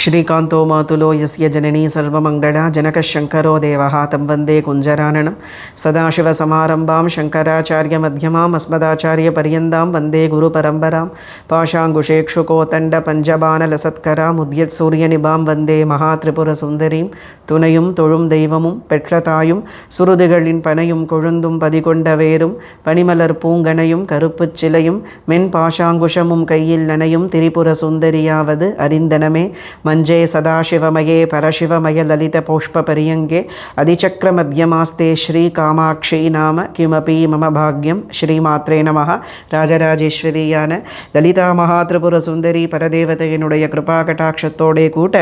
श्रीकांतो मातुलो यस्य जननी सर्वमंगला जनकशंकरो देवः तं वन्दे कुञ्जराननं सदाशिवसमारम्भां शङ्कराचार्यमध्यमाम् अस्मदाचार्यपर्यन्तां वन्दे गुरुपरम्परां पाशाङ्कुशेक्षुकोतण्डपञ्चबाणलसत्कराम् उद्यत्सूर्यनिभां वन्दे महात्रिपुरसुन्दरीं துணையும் தொழும் தெய்வமும் பெற்ற தாயும் சுருதுகளின் பனையும் கொழுந்தும் பதிகொண்ட வேரும் பனிமலர் பூங்கனையும் கருப்புச் சிலையும் மென் பாஷாங்குஷமும் கையில் நனையும் திரிபுர சுந்தரியாவது அறிந்தனமே மஞ்சே சதாசிவமயே பரசிவமய லலித புஷ்ப பரியங்கே அதிசக்கர மத்தியமாஸ்தே ஸ்ரீ காமாட்சி நாம கிமபி மம பாக்யம் ஸ்ரீமாத்ரே நமஹ. ராஜராஜேஸ்வரியான லலிதா மகாத்ரிபுர சுந்தரி பரதேவதையினுடைய கிருபா கட்டாட்சத்தோடே கூட்ட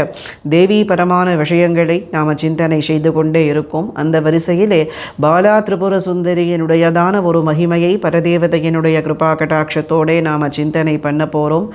தேவி பரமான விஷயங்களை நாம் சிந்தனை செய்து கொண்டே இருக்கும். அந்த வரிசையிலே பாலா திரிபுர சுந்தரியினுடையதான ஒரு மகிமையை பரதேவதையினுடைய கிருபா கட்டாட்சத்தோடே நாம் சிந்தனை பண்ண போகிறோம்.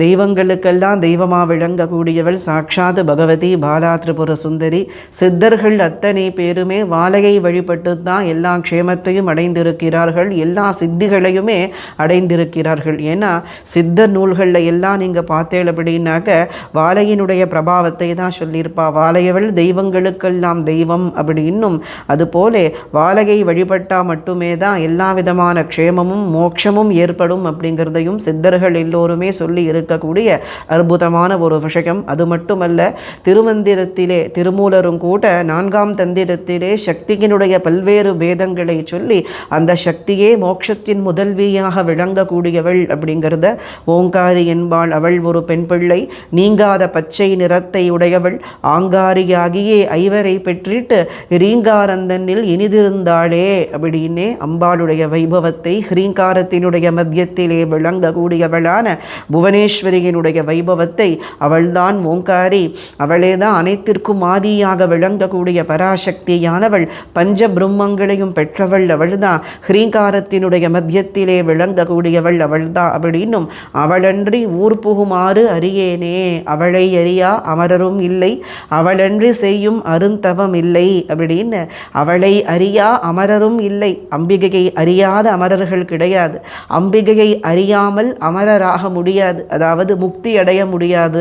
தெய்வங்களுக்கெல்லாம் தெய்வமாக விளங்கக்கூடியவள் சாட்சாத் பகவதி பாலா திரிபுர சுந்தரி. சித்தர்கள் அத்தனை பேருமே வாலையை வழிபட்டு தான் எல்லா க்ஷேமத்தையும் அடைந்திருக்கிறார்கள், எல்லா சித்திகளையுமே அடைந்திருக்கிறார்கள். ஏன்னா சித்தர் நூல்களில் எல்லாம் நீங்கள் பார்த்தேன் அப்படின்னாக்க வாலையினுடைய பிரபாவத்தை தான் சொல்லியிருப்பா. வாலையவள் தெய்வங்களுக்கெல்லாம் தெய்வம் அப்படின்னும், அதுபோல வாலையை வழிபட்டால் மட்டுமே தான் எல்லா விதமான க்ஷேமமும் மோட்சமும் ஏற்படும் அப்படிங்கிறதையும் சித்தர்கள் எல்லோருமே சொல்லி இருக்கக்கூடிய அற்புதமான ஒரு விஷயம். அது மட்டுமல்ல, திருமந்திரத்திலே திருமூலரும் கூட 4ஆம் தந்திரத்திலே சக்தியினுடைய பல்வேறு வேதங்களை சொல்லி அந்த சக்தியே மோட்சத்தின் முதல்வியாக விளங்கக்கூடியவள் அப்படிங்கிறத ஓங்காரி என்பாள். அவள் ஒரு பெண் பிள்ளை, நீங்காத பச்சை நிறத்தை உடையவள், ஆங்காரியாகியே ஐவரை பெற்றிட்டு ரீங்காரந்தனில் இனிதிருந்தாளே அப்படின்னே அம்பாளுடைய வைபவத்தை ஹ்ரீங்காரத்தினுடைய மத்தியத்திலே விளங்கக்கூடியவளான புவனேஸ்வரியினுடைய வைபவத்தை அவள்தான் ஓங்காரி. அவளே தான் அனைத்திற்கும் ஆதியாக விளங்கக்கூடிய பராசக்தியானவள். பஞ்ச பிரம்மங்களையும் பெற்றவள் அவள்தான். ஹ்ரீங்காரத்தினுடைய மத்தியத்திலே விளங்கக்கூடியவள் அவள்தான் அப்படின்னும், அவளன்றி ஊர் புகுமாறு அறியேனே, அவளை அறியா அமரரும் இல்லை, அவளன்றி செய்யும் அருந்தவம் இல்லை அப்படின்னு. அவளை அறியா அமரரும் இல்லை. அம்பிகையை அறியாத அமரர்கள் கிடையாது. அம்பிகையை அறியாமல் அமரராக முடியாது, அதாவது முக்தி அடைய முடியாது.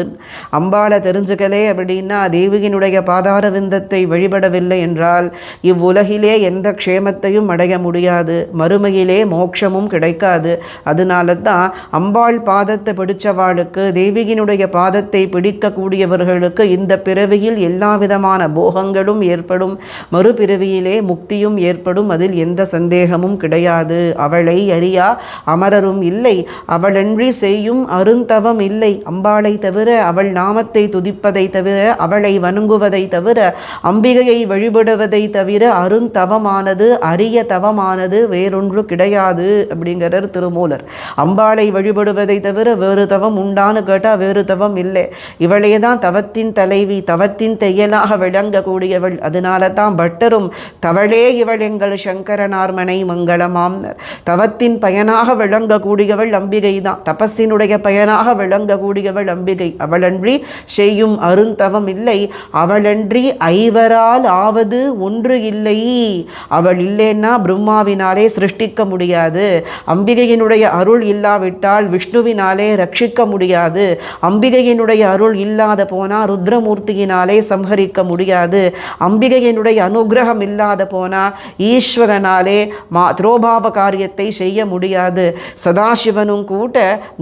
அம்பாளை தெரிஞ்சுக்கலே அப்படின்னா தேவியினுடைய பாதார விந்தத்தை வழிபடவில்லை என்றால் இவ்வுலகிலே எந்த க்ஷேமத்தையும் அடைய முடியாது, மறுமையிலே மோட்சமும் கிடைக்காது. அதனால தான் அம்பாள் பாதத்தை பிடிச்சவாளுக்கு, தேவியினுடைய பாதத்தை பிடிக்கக்கூடியவர்களுக்கு இந்த பிறவியில் எல்லா விதமான போகங்களும் ஏற்படும், மறுபிறவியிலே முக்தியும் ஏற்படும். அதில் எந்த சந்தேகமும் கிடையாது. அவளை அறியா அமரரும் இல்லை, அவளன்றி செய்யும் அருந்தவம் இல்லை. அம்பாளை தவிர, அவள் நாமத்தை துதிப்பதை தவிர, அவளை வணங்குவதை தவிர, அம்பிகையை வழிபடுவதை தவிர அருந்தவமானது, அரிய தவமானது வேறொன்று கிடையாது அப்படிங்கிறார் திருமூலர். அம்பாளை வழிபடுவதை தவிர வேறு தவம் உண்டான்னு கேட்டால் வேறு தவம் இல்லை. இவளே தான் தவத்தின் தலைவி, தவத்தின் தையலாக விளங்கக்கூடியவள். அதனால தான் பட்டரும் தவளே இவள் எங்கள் சங்கரனார்மனை மங்களமாம். தவத்தின் பயனாக விளங்கக்கூடியவள் அம்பிகை தான், தபஸினுடைய பயனாக விளங்கக்கூடியவள் அம்பிகை. அவளன்றி செய்யும் அருந்தவம் இல்லை, அவளன்றி ஐவரால் ஆவது ஒன்று இல்லை. அவள் இல்லைன்னா பிரம்மாவினாலே சிருஷ்டிக்க முடியாது. அம்பிகையினுடைய அருள் இல்லாவிட்டால் விஷ்ணுவினாலே ரட்சிக்க முடியாது. அம்பிகையினுடைய அருள் இல்லாத போனால் ருத்ரமூர்த்தியினாலே சம்ஹரிக்க முடியாது. அம்பிகையினுடைய அனுகிரகம் இல்லாத போனால் ஈஸ்வரனாலே திரோபாவ காரியத்தை செய்ய முடியாது. சதாசிவனும் கூட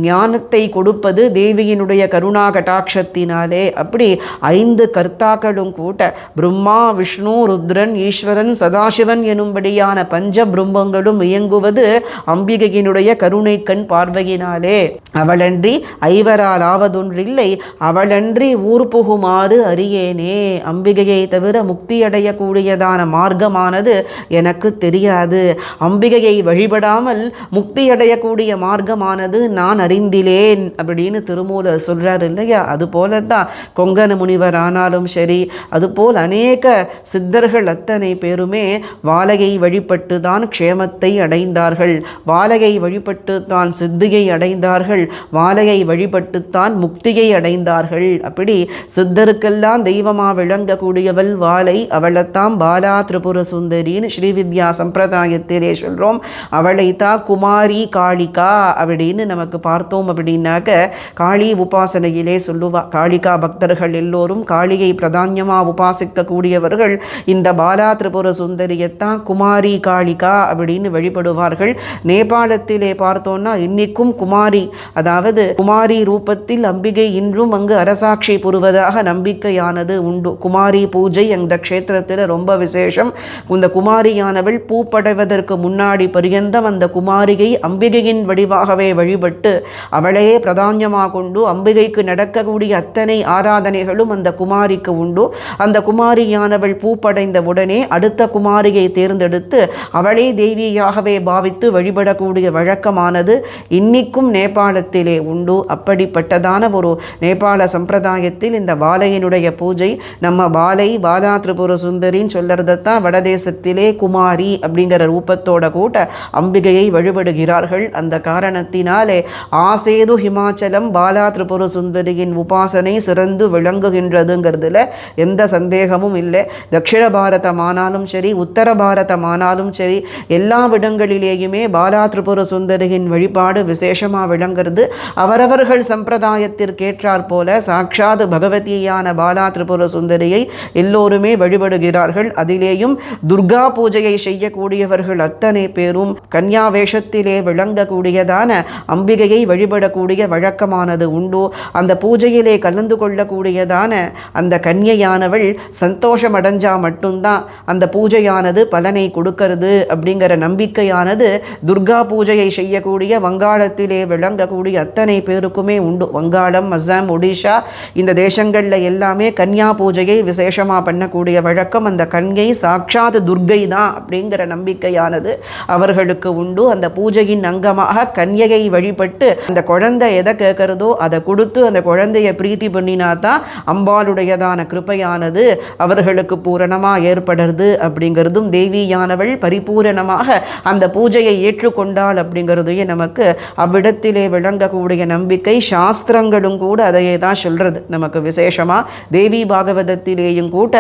ஞானத்தை கொடுப்பது தேவியினுடைய கருணா கட்டாட்சத்தினாலே. அப்படி 5 கர்த்தாக்களும் கூட பிரம்மா விஷ்ணு ருத்ரன் ஈஸ்வரன் சதாசிவன் எனும்படியான பஞ்ச பிரம்மங்களும் இயங்குவது அம்பிகையினுடைய கருணை கண் பார்வையினாலே. அவளன்றி ஐவரால் ஆவதொன்றில்லை, அவளன்றி ஊர் புகுமாறு அறியேனே. அம்பிகையை தவிர முக்தி அடையக்கூடியதான மார்க்கமானது எனக்கு தெரியாது. அம்பிகையை வழிபடாமல் முக்தி அடையக்கூடிய மார்க்கமானது நான் அறிந்திலேன் அப்படின்னு திருமூலர் சொல்றார் இல்லையா. அதுபோல தான் கொங்கண முனிவர் ஆனாலும் சரி, அதுபோல் அநேக சித்தர்கள் அத்தனை பேருமே வாலையை வழிபட்டு தான் க்ஷேமத்தை அடைந்தார்கள், வாலையை வழிபட்டு தான் சித்தியை அடைந்தார்கள், வாலையை வழிபட்டுத்தான் முக்தியை அடைந்தார்கள். அப்படி சித்தருக்கெல்லாம் தெய்வமாக விளங்கக்கூடியவள் வாலை. அவளைத்தான் பாலா திரிபுர சுந்தரின்னு ஸ்ரீவித்யா சம்பிரதாயத்திலே சொல்கிறோம். அவளைத்தான் குமாரி காளிகா அப்படின்னு நமக்கு பார்த்தோம் அப்படின்னாக்க அப்படின்னாக்க காளி உபாசனையிலே சொல்லுவா. காளிகா பக்தர்கள் எல்லோரும் காளியை பிரதான்யமாக உபாசிக்கக்கூடியவர்கள் இந்த பாலா திரிபுர சுந்தரியத்தான் குமாரி காளிகா அப்படின்னு வழிபடுவார்கள். நேபாளத்திலே பார்த்தோன்னா இன்னைக்கும் குமாரி, அதாவது குமாரி ரூபத்தில் அம்பிகை இன்றும் அங்கு அரசாட்சி புரிவதாக நம்பிக்கையானது உண்டு. குமாரி பூஜை அந்த க்ஷேத்திரத்தில் ரொம்ப விசேஷம். இந்த குமாரியானவள் பூப்படைவதற்கு முன்னாடி பரியந்தம் அந்த குமாரியை அம்பிகையின் வடிவாகவே வழிபட்டு அவளையே பிரதான்யமாக கொண்டு அம்பிகைக்கு நடக்கக்கூடிய அத்தனை ஆராதனைகளும் அந்த குமாரிக்கு உண்டு. அந்த குமாரியானவள் பூப்படைந்த உடனே அடுத்த குமாரியை தேர்ந்தெடுத்து அவளே தேவியாகவே பாவித்து வழிபடக்கூடிய வழக்கமானது இன்னிக்கும் நேபாளத்திலே உண்டு. அப்படிப்பட்டதான ஒரு நேபாள சம்பிரதாயத்தில் இந்த பாலையினுடைய பூஜை, நம்ம பாலா திரிபுர சுந்தரின்னு சொல்றதைத்தான் வடதேசத்திலே குமாரி அப்படிங்கிற ரூபத்தோட கூட அம்பிகையை வழிபடுகிறார்கள். அந்த காரணத்தினாலே ஆசேது ஹிமாச்சலம் பாலா திரிபுர சுந்தரியின் உபாசனை சிறந்து விளங்குகின்றதுங்கிறதுல எந்த சந்தேகமும் இல்லை. தட்சிண பாரதமானாலும் சரி, உத்தர பாரதமானாலும் சரி, எல்லா இடங்களிலேயுமே பாலா திரிபுர சுந்தரியின் வழிபாடு விசேஷமாக விளங்குறது. அவரவர்கள் சம்பிரதாயத்திற்கேற்றாற் போல சாட்சாத் பகவதியான பாலா திரிபுர சுந்தரியை எல்லோருமே வழிபடுகிறார்கள். அதிலேயும் துர்கா பூஜையை செய்யக்கூடியவர்கள் அத்தனை பேரும் கன்யா வேஷத்திலே விளங்கக்கூடியதான அம்பிகையை வழிபடக்கூடிய வழக்கமானது உண்டு. அந்த பூஜையிலே கலந்து கொள்ளக்கூடியதான அந்த கன்யையானவள் சந்தோஷம் அடைஞ்சா மட்டும்தான் அந்த பூஜையானது பலனை கொடுக்கிறது அப்படிங்கிற நம்பிக்கையானது துர்கா பூஜையை செய்யக்கூடிய வங்காளத்திலே விளங்கக்கூடிய அத்தனை பேருக்குமே உண்டு. வங்காளம், அஸ்ஸாம், ஒடிஷா இந்த தேசங்களில் எல்லாமே கன்யா பூஜையை விசேஷமாக பண்ணக்கூடிய வழக்கம். அந்த கன்யை சாட்சாத் துர்கை தான் அப்படிங்கிற நம்பிக்கையானது அவர்களுக்கு உண்டு. அந்த பூஜையின் அங்கமாக கன்யையை வழிபட்டு அந்த குழந்தை எதை கேட்கிறதோ அதை கொடுத்து அந்த குழந்தையை பிரீத்தி பண்ணினா தான் அம்பாளுடையதான கிருபையானது அவர்களுக்கு பூரணமாக ஏற்படுறது அப்படிங்கிறதும், தேவியானவள் பரிபூரணமாக அந்த பூஜையை ஏற்றுக்கொண்டாள் அப்படிங்கிறதையே நமக்கு அவ்விடத்திலே விளங்கக்கூடிய நம்பிக்கை. சாஸ்திரங்களும் கூட அதையே தான் சொல்றது நமக்கு விசேஷமாக. தேவி பாகவதத்திலேயும் கூட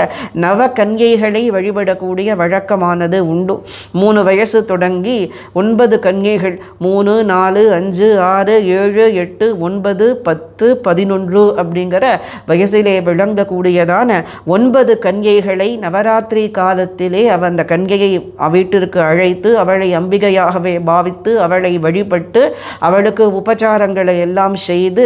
நவ கன்யைகளை வழிபடக்கூடிய வழக்கமானது உண்டு. 3 வயசு தொடங்கி 9 கன்யைகள், 3, 4, 5, 6, 7, 8, 9, 10, 11 அப்படிங்கிற வயசிலே விளங்கக்கூடியதான 9 கன்யைகளை நவராத்திரி காலத்திலே அந்த கன்யையை வீட்டிற்கு அழைத்து அவளை அம்பிகையாகவே பாவித்து அவளை வழிபட்டு அவளுக்கு உபச்சாரங்களை எல்லாம் செய்து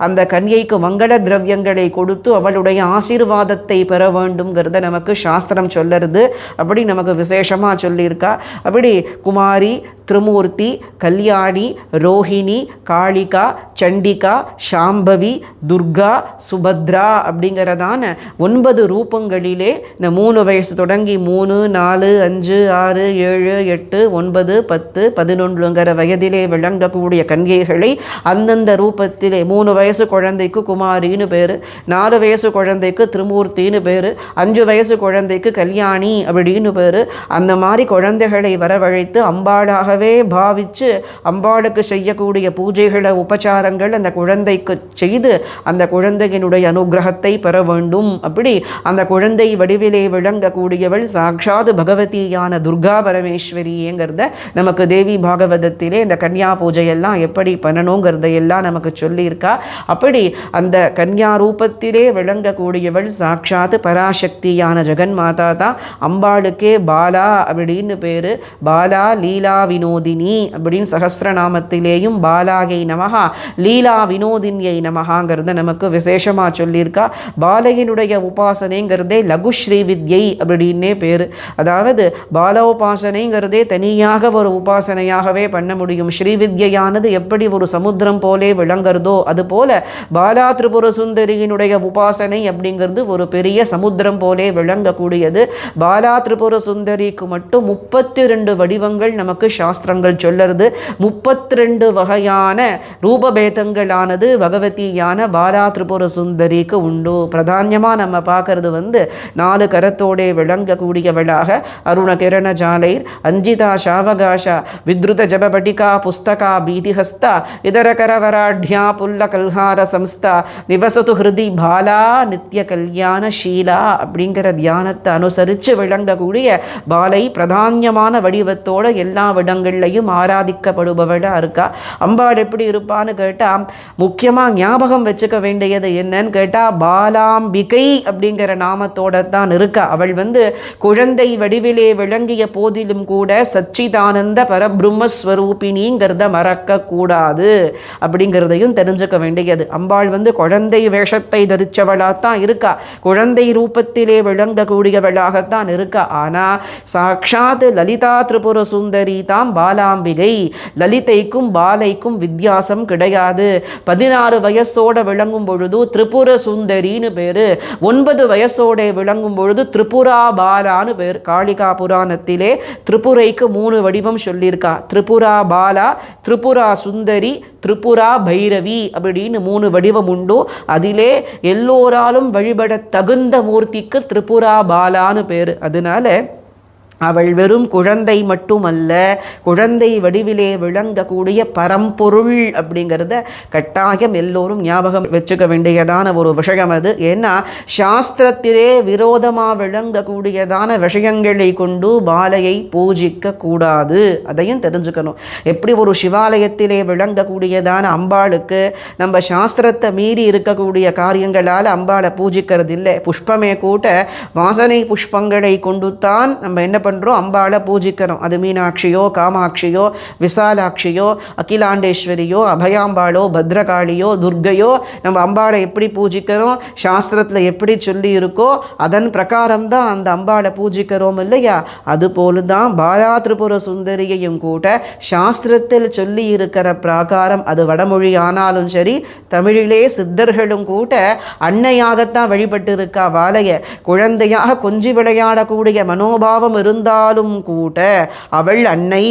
அந்த கன்யைக்கு மங்கள திரவியங்களை கொடுத்து அவளுடைய ஆசீர்வாதத்தை பெற வேண்டும்ங்கிறத நமக்கு சாஸ்திரம் சொல்லுறது. அப்படி நமக்கு விசேஷமாக சொல்லியிருக்கா. அப்படி குமாரி, திரிமூர்த்தி, கல்யாணி, ரோஹிணி, காளிகா, சண்டிகா, சாம்பவி, துர்கா, சுபத்ரா அப்படிங்கிறதான 9 ரூபங்களிலே இந்த 3 வயசு தொடங்கி 3, 4, 5, 6, 7, 8, 9, 10, 11ங்கிற வயதிலே விளங்கக்கூடிய கன்யைகளை அந்தந்த ரூபத்திலே 3 வயசு குழந்தைக்கு குமாரின்னு பேர், 4 வயசு குழந்தைக்கு திரிமூர்த்தின்னு பேர், 5 வயசு குழந்தைக்கு கல்யாணி அப்படின்னு பேர். அந்த மாதிரி குழந்தைகளை வரவழைத்து அம்பாளாக பாவிச்சு அம்பாளுக்கு செய்யக்கூடிய பூஜைகளை உபச்சாரங்கள் அந்த குழந்தைக்கு செய்து அந்த குழந்தையினுடைய அனுகிரகத்தை பெற வேண்டும். அப்படி அந்த குழந்தை வடிவிலே விளங்கக்கூடியவள் சாட்சாத் பகவதியான துர்கா பரமேஸ்வரிங்கிறத நமக்கு தேவி பாகவதத்திலே இந்த கன்யா பூஜையெல்லாம் எப்படி பண்ணணுங்கிறதையெல்லாம் நமக்கு சொல்லியிருக்கா. அப்படி அந்த கன்யா ரூபத்திலே விளங்கக்கூடியவள் சாட்சாத் பராசக்தியான ஜெகன் மாதா தான். அம்பாளுக்கே பாலா அப்படின்னு பேரு. பாலா லீலா வினோதினி அப்படின்னு சகஸ்ரநாமத்திலேயும் பாலாகை நமகா லீலா வினோதினியை நமகாங்கிறத நமக்கு விசேஷமாக சொல்லியிருக்கா. பாலையினுடைய உபாசனைங்கிறதே லகு ஸ்ரீ வித்யை அப்படின்னே பேர். அதாவது பால உபாசனைங்கிறதே தனியாக ஒரு உபாசனையாகவே பண்ண முடியும். ஸ்ரீவித்யானது எப்படி ஒரு சமுத்திரம் போலே விளங்குறதோ அதுபோல பாலா திரிபுர சுந்தரியினுடைய உபாசனை அப்படிங்கிறது ஒரு பெரிய சமுத்திரம் போலே விளங்கக்கூடியது. பாலா திரிபுர சுந்தரிக்கு மட்டும் 32 வடிவங்கள் நமக்கு சாஸ்திரங்கள் சொல்லுறது. 32 வகையான ரூபபேதங்களானது பகவதியான பாலா திரிபுர சுந்தரிக்கு உண்டு. பிரதானமாக நம்ம பார்க்கறது 4 கரத்தோடே விளங்கக்கூடியவளாக அருண கிரண ஜாலைர் அஞ்சிதா சாவகாஷா வித்ருத ஜபபட்டிகா புஸ்தகா பீதிஹஸ்தா இதர கரவராட்யா புல்ல கல்ஹார சம்ஸ்தா நிவசத்து ஹிருதி பாலா நித்திய கல்யாண ஷீலா அப்படிங்கிற தியானத்தை அனுசரித்து விளங்கக்கூடிய பாலை பிரதான்யமான வடிவத்தோட எல்லா விடங்களும் ஸ்தலங்கள்லையும் ஆராதிக்கப்படுபவளாக இருக்கா. அம்பாள் எப்படி இருப்பான்னு கேட்டால் முக்கியமாக ஞாபகம் வச்சுக்க வேண்டியது என்னன்னு கேட்டால் பாலாம்பிகை அப்படிங்கிற நாமத்தோட தான் இருக்கா. அவள் குழந்தை வடிவிலே விளங்கிய போதிலும் கூட சச்சிதானந்த பரபிரம்மஸ்வரூபினிங்கிறத மறக்க கூடாது அப்படிங்கிறதையும் தெரிஞ்சுக்க வேண்டியது. அம்பாள் குழந்தை வேஷத்தை தரிச்சவளாகத்தான் இருக்கா, குழந்தை ரூபத்திலே விளங்கக்கூடியவளாகத்தான் இருக்கா. ஆனால் சாட்சாத் லலிதா திரிபுர சுந்தரி தான் பாலாம்பிகை. லலிதைக்கும் பாலைக்கும் வித்தியாசம் கிடையாது. 16 வயசோட விளங்கும் பொழுது திரிபுர சுந்தரின்னு பேரு, 9 வயசோட விளங்கும் பொழுது திரிபுரா பாலான்னு பேர். காளிகா புராணத்திலே திரிபுரைக்கு 3 வடிவம் சொல்லியிருக்கா. திரிபுரா பாலா, திரிபுரா சுந்தரி, திரிபுரா பைரவி அப்படின்னு 3 வடிவம் உண்டு. அதிலே எல்லோராலும் வழிபட தகுந்த மூர்த்திக்கு திரிபுரா பாலான்னு பேர். அதனால அவள் வெறும் குழந்தை மட்டுமல்ல, குழந்தை வடிவிலே விளங்கக்கூடிய பரம்பொருள் அப்படிங்கிறத கட்டாயம் எல்லோரும் ஞாபகம் வச்சுக்க வேண்டியதான ஒரு விஷயம் அது. ஏன்னா சாஸ்திரத்திலே விரோதமாக விளங்கக்கூடியதான விஷயங்களை கொண்டு பாலையை பூஜிக்க கூடாது, அதையும் தெரிஞ்சுக்கணும். எப்படி ஒரு சிவாலயத்திலே விளங்கக்கூடியதான அம்பாளுக்கு நம்ம சாஸ்திரத்தை மீறி இருக்கக்கூடிய காரியங்களால் அம்பாளை பூஜிக்கிறது இல்லை. புஷ்பமே கூட வாசனை புஷ்பங்களை கொண்டு தான் நம்ம என்ன பண்ணுறோம், அம்பாளை பூஜிக்கிறோம். அது மீனாட்சியோ காமாட்சியோ விசாலாட்சியோ அகிலாண்டேஸ்வரியோ அபயாம்பாளோ பத்ரகாளியோ துர்கையோ நம்ம அம்பாளை எப்படி பூஜிக்கிறோம், சாஸ்திரத்தில் எப்படி சொல்லி இருக்கோ அதன் பிரகாரம் தான் அந்த அம்பாளை பூஜிக்கிறோம் இல்லையா. அதுபோல தான் பாலா திரிபுர சுந்தரியையும் கூட சாஸ்திரத்தில் சொல்லி இருக்கிற பிரகாரம், அது வடமொழி ஆனாலும் சரி தமிழிலே சித்தர்களும் கூட அன்னையாகத்தான் வழிபட்டு இருக்கா. வாலைய குழந்தையாக கொஞ்சி விளையாடக்கூடிய மனோபாவம் இருந்தாலும் கூட அவள் அன்னை,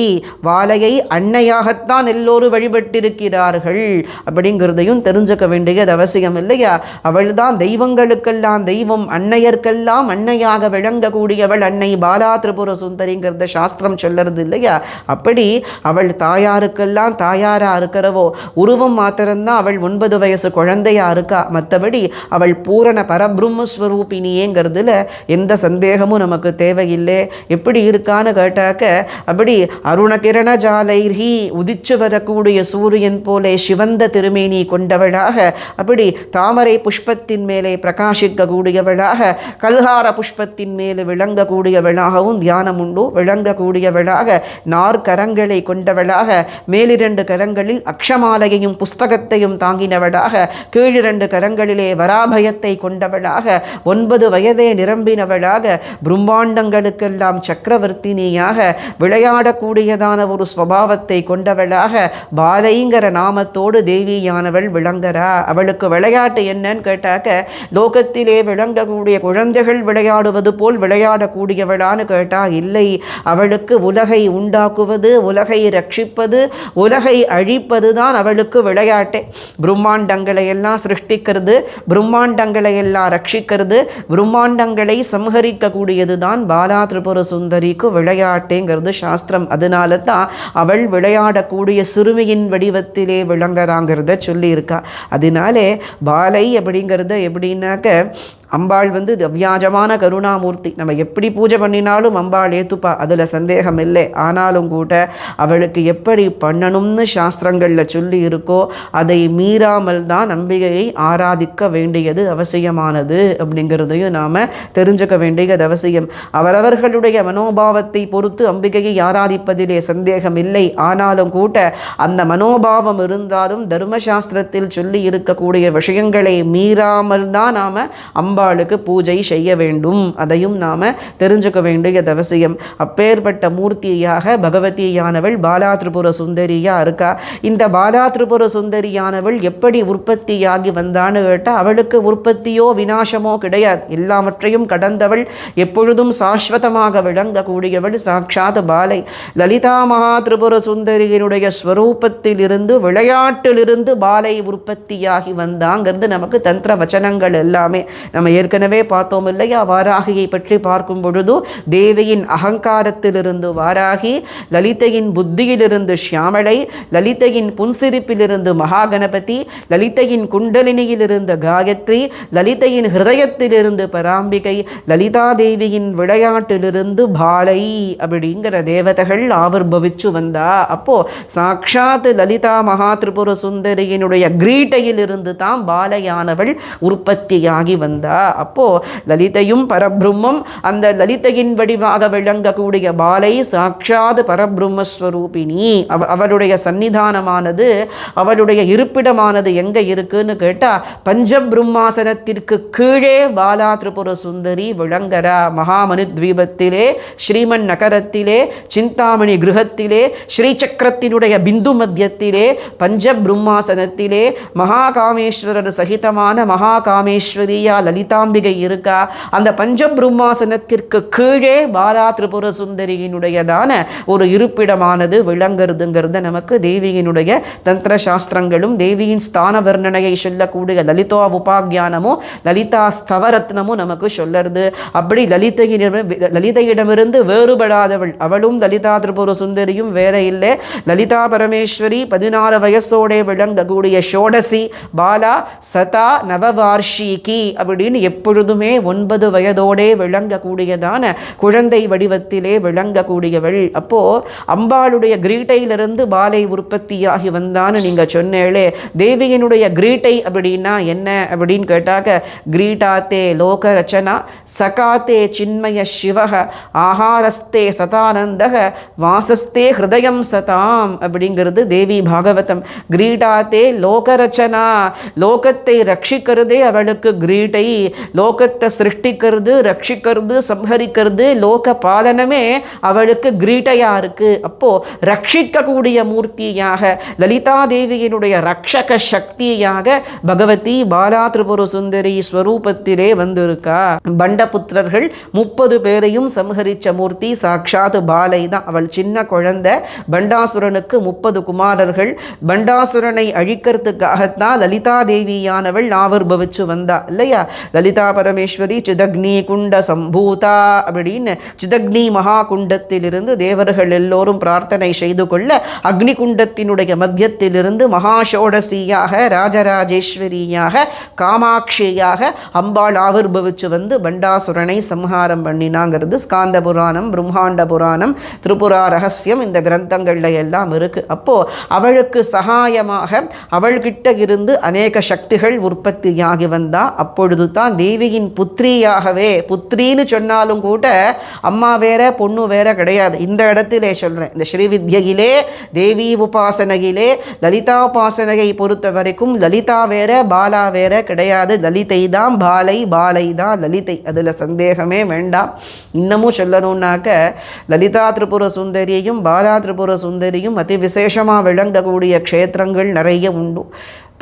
வாலையை அன்னையாகத்தான் எல்லோரும் வழிபட்டிருக்கிறார்கள் அப்படிங்கிறதையும் தெரிஞ்சுக்க வேண்டியது அவசியம் இல்லையா. அவள் தான் தெய்வங்களுக்கெல்லாம் தெய்வம், அன்னையர்க்கெல்லாம் அன்னையாக விளங்கக்கூடியவள் அன்னை பாலா திரிபுர சுந்தரிங்கிறத சாஸ்திரம் சொல்லுறது இல்லையா. அப்படி அவள் தாயாருக்கெல்லாம் தாயாரா இருக்கிறவோ, உருவம் மாத்திரம்தான் அவள் 9 வயசு குழந்தையா இருக்கா. மற்றபடி அவள் பூரண பரபிரம்மஸ்வரூபினியேங்கிறதுல எந்த சந்தேகமும் நமக்கு தேவையில்லை. எப்படி இருக்கான்னு கேட்டாக்க, அப்படி அருணகிரண ஜாலைர்ஹி உதிச்சு வரக்கூடிய சூரியன் போலே சிவந்த திருமேனி கொண்டவளாக, அப்படி தாமரை புஷ்பத்தின் மேலே பிரகாசிக்கக்கூடியவளாக, கல்ஹார புஷ்பத்தின் மேலே விளங்கக்கூடியவளாகவும் தியானம் உண்டு, விளங்கக்கூடியவளாக, நாற்கரங்களை கொண்டவளாக, மேலிரண்டு கரங்களில் அக்ஷமாலையையும் புஸ்தகத்தையும் தாங்கினவளாக, கீழிரண்டு கரங்களிலே வராபயத்தை கொண்டவளாக, 9 வயதே நிரம்பினவளாக, பிரம்மாண்டங்களுக்கெல்லாம் சக்கரவர்த்தினியாக விளையாடக்கூடியதான ஒரு ஸ்வபாவத்தை கொண்டவளாக பாலைங்கிற நாமத்தோடு தேவியானவள் விளங்குறா. அவளுக்கு விளையாட்டு என்னன்னு கேட்டாக்க, லோகத்திலே விளங்கக்கூடிய குழந்தைகள் விளையாடுவது போல் விளையாடக்கூடியவளான்னு கேட்டா இல்லை. அவளுக்கு உலகை உண்டாக்குவது, உலகை ரட்சிப்பது, உலகை அழிப்பது தான் அவளுக்கு விளையாட்டே. பிரம்மாண்டங்களை எல்லாம் சிருஷ்டிக்கிறது, பிரம்மாண்டங்களை எல்லாம் ரட்சிக்கிறது, பிரம்மாண்டங்களை சம்ஹரிக்கக்கூடியது தான் பாலா திரிபுர சுந்தரிக்கு விளையாட்டேங்கிறது சாஸ்திரம். அதனால தான் அவள் விளையாடக்கூடிய சிறுமியின் வடிவத்திலே விளங்குறாங்கிறத சொல்லியிருக்கா. அதனாலே பாலை அப்படிங்கிறத எப்படின்னாக்க, அம்பாள் அவ்வியாஜமான கருணாமூர்த்தி. நம்ம எப்படி பூஜை பண்ணினாலும் அம்பாள் ஏத்துப்பா, அதில் சந்தேகம் இல்லை. ஆனாலும் கூட அவளுக்கு எப்படி பண்ணணும்னு சாஸ்திரங்களில் சொல்லி இருக்கோ அதை மீறாமல் தான் அம்பிகையை ஆராதிக்க வேண்டியது அவசியமானது அப்படிங்கிறதையும் நாம் தெரிஞ்சுக்க வேண்டியது அவசியம். அவரவர்களுடைய மனோபாவத்தை பொறுத்து அம்பிகையை ஆராதிப்பதிலே சந்தேகம் இல்லை. ஆனாலும் கூட அந்த மனோபாவம் இருந்தாலும் தர்மசாஸ்திரத்தில் சொல்லி இருக்கக்கூடிய விஷயங்களை மீறாமல் தான் நாம் அம்பாளுக்கு பூஜை செய்ய வேண்டும். அதையும் நாம தெரிஞ்சுக்க வேண்டியது அவசியம். அப்பேற்பட்ட மூர்த்தியாக பகவதியானவள் பாலா திரிபுர சுந்தரியா இருக்கா. இந்த பாலா திரிபுர சுந்தரியானவள் எப்படி உற்பத்தியாகி வந்தான்னு கேட்டால், அவளுக்கு உற்பத்தியோ விநாசமோ கிடையாது. எல்லாவற்றையும் கடந்தவள், எப்பொழுதும் சாஸ்வதமாக விளங்கக்கூடியவள் சாட்சாத் பாலை. லலிதா மகா திரிபுர சுந்தரியினுடைய ஸ்வரூபத்தில் இருந்து, விளையாட்டிலிருந்து பாலை உற்பத்தியாகி வந்தாங்கிறது நமக்கு தந்திர வச்சனங்கள் எல்லாமே நம்ம ஏற்கனவே பார்த்தோம் இல்லையா, வாராகியை பற்றி பார்க்கும் பொழுது தேவியின் அகங்காரத்திலிருந்து வாராகி, லலிதையின் புத்தியிலிருந்து ஷியாமளை, லலிதையின் புன்சிரிப்பிலிருந்து மகாகணபதி, லலிதையின் குண்டலினியிலிருந்து காயத்ரி, லலிதையின் ஹிருதயத்திலிருந்து பராம்பிகை, லலிதா தேவியின் விளையாட்டிலிருந்து பாலை அப்படிங்கிற தேவதைகள் ஆவிர்பவிச்சு வந்தா. அப்போ சாட்சாத் லலிதா மகா திரிபுர சுந்தரியினுடைய கிரீட்டையிலிருந்து தான் பாலையானவள் உற்பத்தியாகி வந்தா. அப்போ லலிதையும் பரபிரம்மம், அந்த லலிதையின் வடிவாக விளங்கக்கூடிய பாலை சாட்சாத் பரபிரம்மஸ்வரூபிணி. அவளுடைய சன்னிதானமானது, அவளுடைய இருப்பிடமானது எங்க இருக்குன்னு கேட்டா பஞ்சபிரம்மாசனத்திற்கு கீழே பாலா திரிபுர சுந்தரி விளங்கரா. மகாமனு தீபத்திலே, ஸ்ரீமன் நகரத்திலே, சிந்தாமணி கிரகத்திலே, ஸ்ரீசக்கரத்தினுடைய பிந்து மத்தியத்திலே, பஞ்சபிரம்மாசனத்திலே மகாகாமேஸ்வரர் சகிதமான மகாகாமேஸ்வரியா லலிதாம்பிகை இருக்கா. அந்த பஞ்சபிரம்மாசனத்திற்கு கீழே பாலா திரிபுர சுந்தரியினுடையதான ஒரு இருப்பிடமானது விளங்குறதுங்கிறத நமக்கு தேவியினுடைய தந்திர சாஸ்திரங்களும் தேவியின் ஸ்தான வர்ணனையை சொல்லக்கூடிய லலிதா உபாக்கியானமும் லலிதா ஸ்தவரத்னமும் நமக்கு சொல்லுறது. அப்படி லலிதையிடமிருந்து வேறுபடாதவள் அவளும் லலிதா திரிபுர சுந்தரியும் வேற இல்லை. லலிதா பரமேஸ்வரி 14 வயசோட விளங்கக்கூடிய ஷோடசி, பாலா சதா நவவார்ஷிகி அப்படின்னு எப்பொழுதுமே 9 வயதோடே விளங்கக்கூடியதான குழந்தை வடிவத்திலே விளங்கக்கூடியவள். அப்போ அம்பாளுடைய கிரீட்டையிலிருந்து பாலை உற்பத்தியாகி வந்தான்னு நீங்க சொன்னேளே, தேவியினுடைய கிரீட்டை அப்படின்னா என்ன அப்படின்னு கேட்டாக்க, கிரீட்டாத்தே லோக ரச்சனா சகாத்தே சின்மய சிவக ஆஹாரஸ்தே சதானந்தக வாசஸ்தே ஹிருதயம் சதாம் அப்படிங்கிறது தேவி பாகவதம். கிரீடாத்தே லோகரச்சனா, லோகத்தை ரட்சிக்கிறதே அவளுக்கு கிரீடை. லோகத்தை சிருஷ்டிக்கிறது, ரட்சிக்கிறது, சம்ஹரிக்கிறது, லோக பாலனமே அவளுக்கு கிரீட்டையா இருக்கு. அப்போ ரட்சிக்கக்கூடிய மூர்த்தியாக லலிதா தேவியினுடைய ரட்சக சக்தியாக பகவதி பாலா திரிபுர சுந்தரி ஸ்வரூபத்திலே வந்திருக்கா. பண்டபுத்திரர்கள் 30 பேரையும் சம்ஹரிச்ச மூர்த்தி சாட்சாத் பாலை தான். அவள் சின்ன குழந்தை. பண்டாசுரனுக்கு 30 குமாரர்கள். பண்டாசுரனை அழிக்கிறதுக்காகத்தான் லலிதா தேவியானவள் ஆவிர்பவிச்சு வந்தா இல்லையா. லலிதா பரமேஸ்வரி சிதக்னி குண்ட சம்பூதா அப்படின்னு சிதக்னி மகா குண்டத்திலிருந்து தேவர்கள் எல்லோரும் பிரார்த்தனை செய்து கொள்ள அக்னி குண்டத்தினுடைய மத்தியத்திலிருந்து மகாஷோடசியாக ராஜராஜேஸ்வரியாக காமாட்சியாக அம்பாள் ஆவிர்பவிச்சு வந்து பண்டாசுரனை சம்ஹாரம் பண்ணினாங்கிறது ஸ்காந்த புராணம், பிரம்மாண்ட புராணம், திரிபுரா ரகசியம் இந்த கிரந்தங்கள்ல எல்லாம் இருக்கு. அப்போ அவளுக்கு சகாயமாக அவள்கிட்ட இருந்து அநேக சக்திகள் உற்பத்தியாகி வந்தா. அப்பொழுது தான் தேவியின் புத்திரியாகவே, புத்திரின்னு சொன்னாலும் கூட அம்மா வேற பொண்ணு வேற கிடையாது. இந்த இடத்திலே சொல்றேன், இந்த ஸ்ரீவித்யிலே தேவி உபாசனையிலே லலிதா உபாசனையை பொறுத்த வரைக்கும் லலிதா வேற பாலா வேற கிடையாது. லலிதை தான் பாலை, பாலை தான் லலிதை, அதுல சந்தேகமே வேண்டாம். இன்னமும் சொல்லணும்னாக்க லலிதா திரிபுர சுந்தரியையும் பாலா திரிபுர சுந்தரியும் அதி விசேஷமாக விளங்கக்கூடிய க்ஷேத்திரங்கள் நிறைய உண்டு.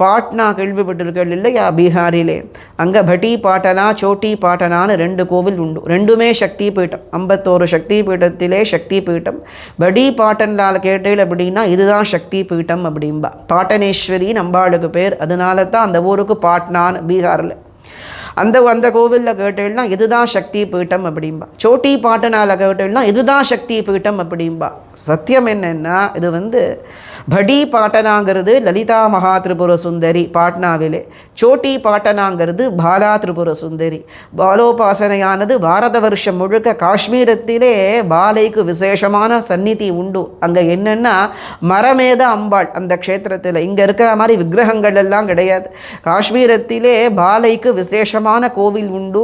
பாட்னா கேள்விப்பட்டிருக்கள் இல்லையா, பீகாரிலே. அங்கே பட்டி பாட்டனா சோட்டி பாட்டனான்னு 2 கோவில் உண்டு. ரெண்டுமே சக்தி பீட்டம். 51 சக்தி பீட்டத்திலே சக்தி பீட்டம். படி பாட்டனால் கேட்டேள் அப்படின்னா இதுதான் சக்தி பீட்டம் அப்படின்பா. பாட்டனேஸ்வரின்னு அம்பாளுக்கு பேர். அதனால தான் அந்த ஊருக்கு பாட்னான்னு பீகாரில். அந்த கோவிலில் கேட்டேன்னா இதுதான் சக்தி பீட்டம் அப்படின்பா. சோட்டி பாட்டனால் கேட்டேன்னா இதுதான் சக்தி பீட்டம் அப்படின்பா. சத்தியம் என்னன்னா, இது படி பாட்டனாங்கிறது லலிதா மகா திரிபுர சுந்தரி பாட்னாவிலே. சோட்டி பாட்டனாங்கிறது பாலா திரிபுர சுந்தரி. பாலோபாசனையானது பாரத வருஷம் முழுக்க காஷ்மீரத்திலே பாலைக்கு விசேஷமான சந்நிதி உண்டு. அங்கே என்னென்னா மரமேத அம்பாள் அந்த க்ஷேத்திரத்தில். இங்கே இருக்கிற மாதிரி விக்கிரகங்கள் எல்லாம் கிடையாது. காஷ்மீரத்திலே பாலைக்கு விசேஷமான கோவில் உண்டு.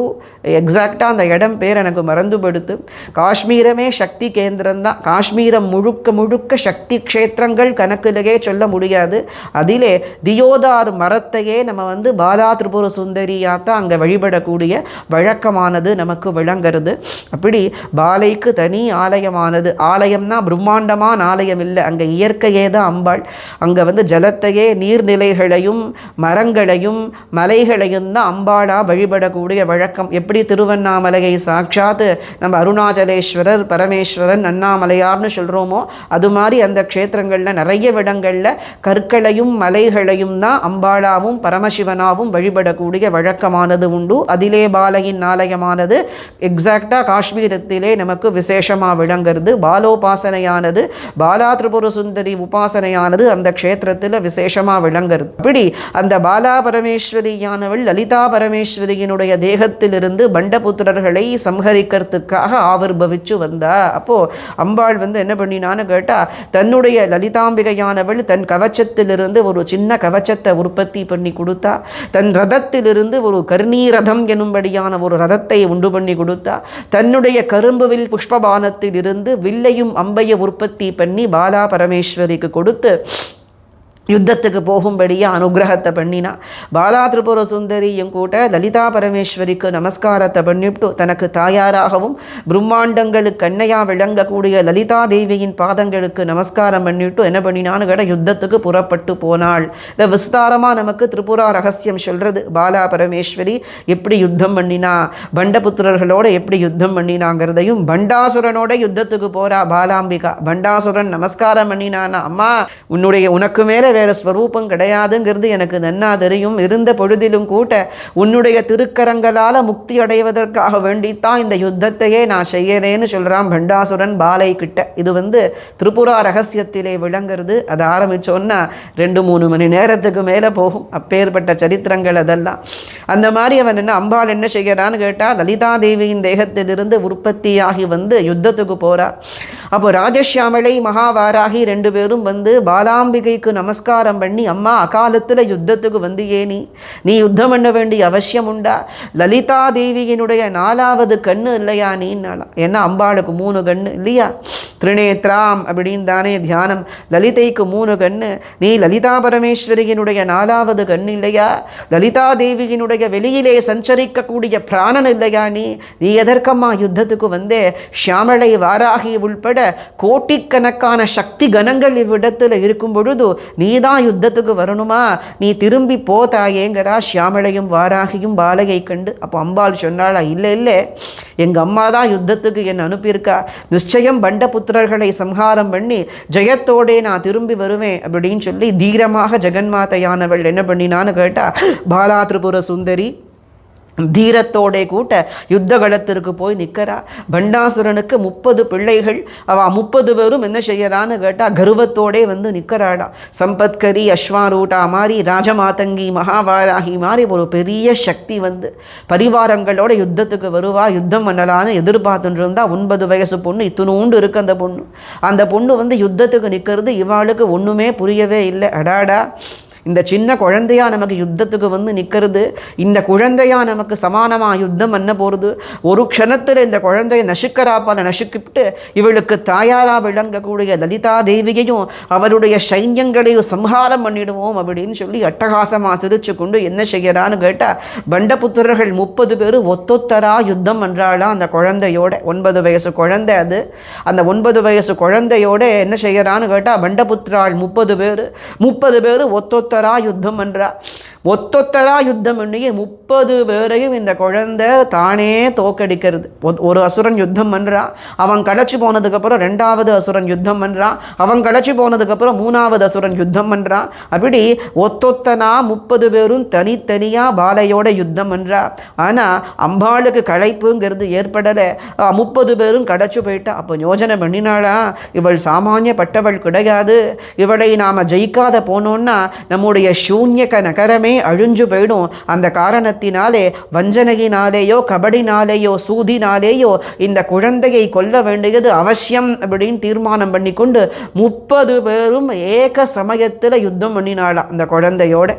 எக்ஸாக்டாக அந்த இடம் பேர் எனக்கு மறந்துபடுத்து. காஷ்மீரமே சக்தி கேந்திரம்தான். காஷ்மீரம் முழுக்க முழுக்க சக்தி க்ஷேத்திரங்கள் கணக்கிலேயே சொல்ல முடியாது. அதிலே தியோதார் மரத்தையே நம்ம பாலா திரிபுர சுந்தரியாத்தான் அங்கே வழிபடக்கூடிய வழக்கமானது நமக்கு விளங்குறது. அப்படி பாலைக்கு தனி ஆலயமானது. ஆலயம்னா பிரம்மாண்டமான ஆலயம் இல்லை, அங்கே இயற்கையே தான் அம்பாள். அங்கே ஜலத்தையே நீர்நிலைகளையும் மரங்களையும் மலைகளையும் தான் அம்பாளா வழிபடக்கூடிய வழக்கம். எப்படி திருவண்ணாமலையை சாட்சாத்து நம்ம அருணாச்சலேஸ்வரர் பரமேஸ்வரன் அண்ணாமலையார்னு சொல்கிறோமோ அது மாதிரி அந்த க்ஷேத்திரங்களில் நிறைய நிறைய விடங்களில் கற்களையும் மலைகளையும் தான் அம்பாளாவும் பரமசிவனாவும் வழிபடக்கூடிய வழக்கமானது உண்டு. அதிலே பாலையின் ஆலயமானது எக்ஸாக்டாக காஷ்மீரத்திலே நமக்கு விசேஷமாக விளங்குறது. பாலோபாசனையானது, பாலா திரிபுர சுந்தரி உபாசனையானது அந்த க்ஷேத்திரத்தில் விசேஷமாக விளங்குறது. அப்படி அந்த பாலா பரமேஸ்வரியானவள் லலிதா பரமேஸ்வரியினுடைய தேகத்திலிருந்து பண்டபுத்திரர்களை சம்ஹரிக்கிறதுக்காக ஆவிர்பவிச்சு வந்தா. அப்போ அம்பாள் என்ன பண்ணினான்னு கேட்டா, தன்னுடைய லலிதாம்பிகையானவள் தன் கவச்சத்திலிருந்து ஒரு சின்ன கவச்சத்தை உற்பத்தி பண்ணி கொடுத்தா. தன் ரதத்திலிருந்து ஒரு கர்ணீரதம் எனும்படியான ஒரு ரதத்தை உண்டு பண்ணி கொடுத்தா. தன்னுடைய கரும்புவில் புஷ்பபானத்தில் இருந்து வில்லையும் அம்பையை உற்பத்தி பண்ணி பாலா பரமேஸ்வரிக்கு கொடுத்து யுத்தத்துக்கு போகும்படியாக அனுகிரகத்தை பண்ணினா. பாலா திரிபுர சுந்தரியும் கூட லலிதா பரமேஸ்வரிக்கு நமஸ்காரத்தை பண்ணிவிட்டு தனக்கு தாயாராகவும் பிரம்மாண்டங்களுக்கு அன்னையாக விளங்கக்கூடிய லலிதா தேவியின் பாதங்களுக்கு நமஸ்காரம் பண்ணிவிட்டு என்ன பண்ணினான்னு கேட்ட யுத்தத்துக்கு புறப்பட்டு போனாள். இந்த விஸ்தாரமாக நமக்கு திரிபுரா ரகசியம் சொல்கிறது. பாலா பரமேஸ்வரி எப்படி யுத்தம் பண்ணினா, பண்டபுத்திரர்களோட எப்படி யுத்தம் பண்ணினாங்கிறதையும், பண்டாசுரனோட யுத்தத்துக்கு போகிறா பாலாம்பிகா. பண்டாசுரன் நமஸ்காரம் பண்ணினானா, அம்மா உனக்கு மேலே வேறு ஸ்வரூபம் கிடையாதுங்கிறது எனக்கு நன்னா தெரியும். இருந்த பொழுதிலும் கூட உன்னுடைய திருக்கரங்களால் முக்தி அடைவதற்காக வேண்டித்தான் இந்த யுத்தத்தையே நான் செய்யறேன்னு சொல்கிறான் பண்டாசுரன் பாலை கிட்ட. இது திரிபுரா ரகசியத்திலே விளங்குறது. அதை ஆரம்பித்தோன்னா 2-3 மணி நேரத்துக்கு மேலே போகும். அப்பேற்பட்ட சரித்திரங்கள் அதெல்லாம். அந்த மாதிரி அவன் அம்பாள் என்ன செய்கிறான்னு கேட்டால், லலிதா தேவியின் தேகத்திலிருந்து உற்பத்தியாகி யுத்தத்துக்கு போகிறா. அப்போ ராஜசியாமலை மகாவாராகி 2 பேரும் பாலாம்பிகைக்கு நமஸ்காரம் பண்ணி, அம்மா அகாலத்தில் யுத்தத்துக்கு வந்தியே, நீ யுத்தம் பண்ண வேண்டிய அவசியம் உண்டா? லலிதா தேவியினுடைய 4வது கண்ணு இல்லையா நீன்னாலாம். ஏன்னா அம்பாளுக்கு 3 கண்ணு இல்லையா? திரிநேத்ராம் அப்படின்னு தானே தியானம். லலிதைக்கு 3 கண்ணு. நீ லலிதா பரமேஸ்வரியினுடைய 4வது கண்ணு இல்லையா? லலிதா தேவியினுடைய வெளியிலே சஞ்சரிக்கக்கூடிய பிராணன் இல்லையா? நீ எதற்கம்மா யுத்தத்துக்கு வந்தே? ஷியாமளை வாராகி உள்பட கோட்டிக்கணக்கான சக்தி கணங்கள் இவ்விடத்தில் இருக்கும் பொழுது நீதான் யுத்தத்துக்கு வரணுமா? நீ திரும்பி போதாயேங்கிறா ஷியாமளையும் வாராகியும் பாலையை கண்டு. அப்போ அம்பாள் சொன்னாளா, இல்லை எங்கள் அம்மா தான் யுத்தத்துக்கு என்னை அனுப்பியிருக்கா. நிச்சயம் பண்டபுத்திரர்களை சம்ஹாரம் பண்ணி ஜெயத்தோடே நான் திரும்பி வருவேன் அப்படின்னு சொல்லி தீரமாக ஜெகன்மாதையானவள் என்ன பண்ணினான்னு கேட்டா, பாலா திரிபுர சுந்தரி தீரத்தோடே கூட்ட யுத்த களத்திற்கு போய் நிற்கிறா. பண்டாசுரனுக்கு 30 பிள்ளைகள். அவள் 30 பேரும் என்ன செய்யறான்னு கேட்டால் கர்வத்தோடே நிற்கிறாடா. சம்பத்கரி, அஸ்வாரூட்டா மாதிரி, ராஜமாதங்கி, மகாவாராகி மாதிரி ஒரு பெரிய சக்தி பரிவாரங்களோட யுத்தத்துக்கு வருவா. யுத்தம் பண்ணலான்னு எதிர்பார்த்துட்டு இருந்தா 9 வயசு பொண்ணு, இத்தினூண்டு இருக்கு அந்த பொண்ணு யுத்தத்துக்கு நிற்கிறது. இவாளுக்கு ஒன்றுமே புரியவே இல்லை. அடாடா, இந்த சின்ன குழந்தையா நமக்கு யுத்தத்துக்கு நிற்கிறது, இந்த குழந்தையா நமக்கு சமானமாக யுத்தம் பண்ண போகிறது. ஒரு க்ஷணத்தில் இந்த குழந்தையை நசுக்கராப்பால் நசுக்கிவிட்டு இவளுக்கு தாயாராக விளங்கக்கூடிய லலிதா தேவியையும் அவருடைய சைன்யங்களையும் சம்ஹாரம் பண்ணிடுவோம் அப்படின்னு சொல்லி அட்டகாசமாக சிரிச்சு கொண்டு என்ன செய்யறான்னு கேட்டால், பண்டபுத்திரர்கள் 30 பேர் ஒத்தொத்தரா யுத்தம் பண்ணுறாளா அந்த குழந்தையோட. 9 வயசு குழந்தை அது. அந்த 9 வயசு குழந்தையோட என்ன செய்யறான்னு கேட்டால், பண்டபுத்திராள் 30 பேர் ஒத்தொத்த யுத்தம் பண்றா. ஒத்தொத்தரா யுத்தம் பண்ணி 30 பேரையும் இந்த குழந்தை தானே தோக்கடிக்கிறது. ஒரு அசுரன் யுத்தம் பண்றான், அவன் களைச்சு போனதுக்கப்புறம் 2வது அசுரன் யுத்தம் பண்றான், அவன் களைச்சு போனதுக்கப்புறம் 3வது அசுரன் யுத்தம் பண்றான். அப்படி ஒத்தொத்தனா 30 பேரும் தனித்தனியா பாலையோட யுத்தம் பண்றா. ஆனா அம்பாளுக்கு களைப்புங்கிறது ஏற்படலை. 30 பேரும் களைச்சு போயிட்டா. அப்போ யோஜனை பண்ணினாளா, இவள் சாமானியப்பட்டவள் கிடையாது, இவளை நாம ஜெயிக்காத போனோம்னா நம்முடைய சூன்யக நகரமே அழிஞ்சு போயிடும். அந்த காரணத்தினாலே வஞ்சனையினாலேயோ கபடினாலேயோ சூதினாலேயோ இந்த குழந்தையை கொல்ல வேண்டியது அவசியம் அப்படின்னு தீர்மானம் பண்ணி கொண்டு 30 பேரும் ஏக சமயத்தில் யுத்தம் பண்ணினாளாம் அந்த குழந்தையோட.